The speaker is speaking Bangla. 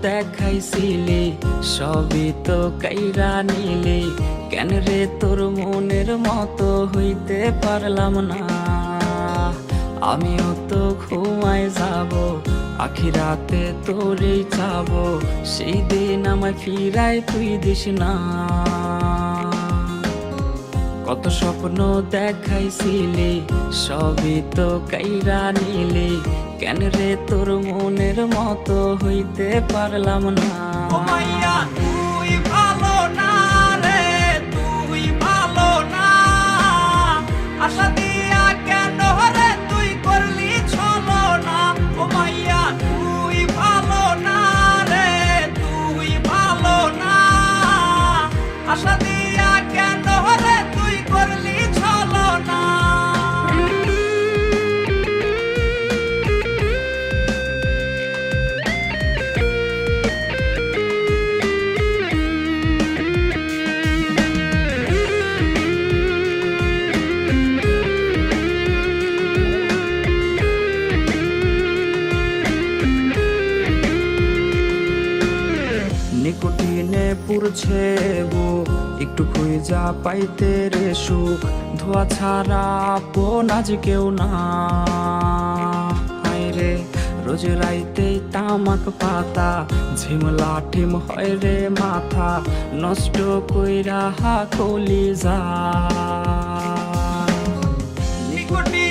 দেখাইছিলি সবই তো কাইরা নিলি, কেন রে তোর মনের মতো হইতে পারলাম না। আমিও তো ঘুমায় যাব, আখিরাতে তোরেই চাবো, সেই দিন আমায় ফিরাই তুই দিস না। কত স্বপ্ন দেখাইছিলি সবই তো কাইরা নিলি, কেন রে তোর মনের মতো হইতে পারলাম না। ও মাইয়া তুই ভালো না রে, তুই ভালো না। আশা দিয়া কেন রে তুই করলি ছলনা। ও মাইয়া তুই ভালো না রে, তুই ভালো না। আশা দিয়া কেন রে তুই করলি ছলনা। নিকোটিনে পুরছে বুক, একটু খুঁজা পাইতে রে সুখ, ধোয়া ছাড়া আপন আজ কেউ না। হায় রে রোজ রাইতে তামাক পাতা, ঝিমলা টিম হয় রে মাথা, নষ্ট কইরা হা কলিজা। নিকোটিন